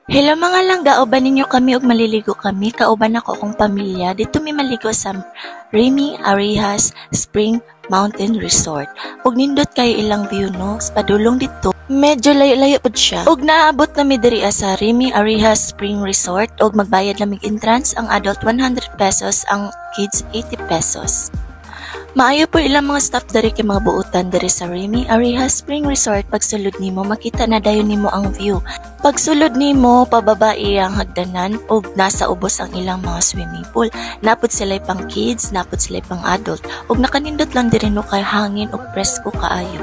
Hello mga langga, uban ninyo kami og maliligo kami. Kauban ako akong pamilya. Dito mi maligo sa Remy Arihas Spring Mountain Resort. Og nindot kayo ilang view no, sa padulong dito. Medyo layo-layo pod siya. Og naabot na mi diri sa Remy Arihas Spring Resort og magbayad lamig entrance, ang adult 100 pesos, ang kids 80 pesos. Maayo po ilang mga staff dari kay mga buutan diri sa Remy Arihas Spring Resort. Pagsulod nimo makita na dayon nimo ang view. Pagsulod nimo pababa iyang hagdanan ug nasa ubos ang ilang mga swimming pool. Napod sila pang kids, napod sila pang adult ug nakanindot lang diri no kay hangin ug presko kaayo.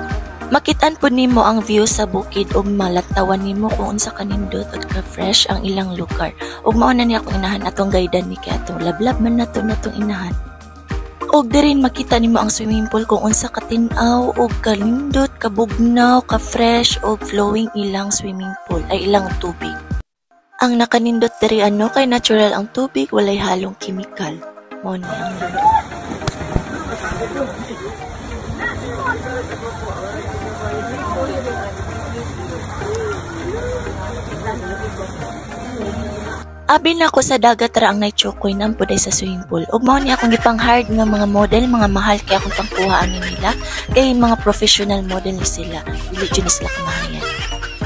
Makitaan po nimo ang view sa bukid ug malatawan nimo kung unsa kanindot at ka-fresh ang ilang lugar. Ug mao na ni akong inahan atong gaydan ni kay atong lablab man natong inahan. Og dirin makita nimo ang swimming pool kung unsa katinaw og kalindot, kabugnaw, ka-fresh og flowing ilang swimming pool ay ilang tubig. Ang nakanindot diri kay natural ang tubig, walay halong chemical. Mo ni ang Abi na ko sa dagat ra ang naichokoy nang puday sa swimming pool. Ug mao ni akong gipang hard nga mga model, mga mahal kay akong pangkuhaan nila. Kay mga professional model ni sila. Dili jud sila kamahayan.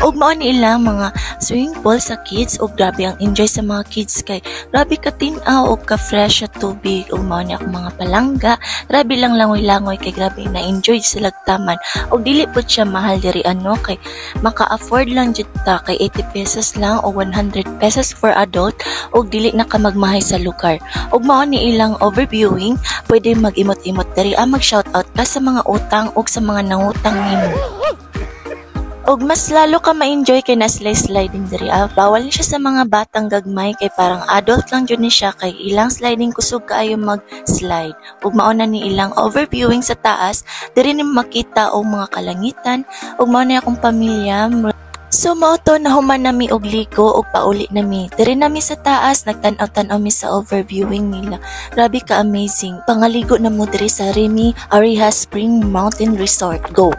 Ug mao ni ilang mga swimming pool sa kids ug grabe ang enjoy sa mga kids kay grabe ka tin-aw ug ka fresh sa tubig. Ug mao ni akong mga palangga, grabe lang langoy-langoy kay grabe na enjoy sila taman. Ug dili pud siya mahal diri kay maka-afford lang jud ta kay 80 pesos lang o 100 pesos for adult ug dili na ka magmahay sa lugar. Ug mao ni ilang overviewing, pwede mag-imot-imot diri mag-shoutout ka sa mga utang ug sa mga nangutang nimo. Og mas lalo ka ma-enjoy kay na sliding diri. Bawal siya sa mga batang gagmay kay parang adult lang jud ni siya kay ilang sliding kusog kaayo mag-slide. Ug mao na ni ilang overviewing sa taas, diri ni makita og mga kalangitan ug mao na akong pamilya. So mao to nahuman nami og ligo og pauli nami. Diri nami sa taas nagtan-aw mi sa overviewing nila. Grabe ka amazing. Pangaligo na mo diri sa Remy Arihas Spring Mountain Resort. Go.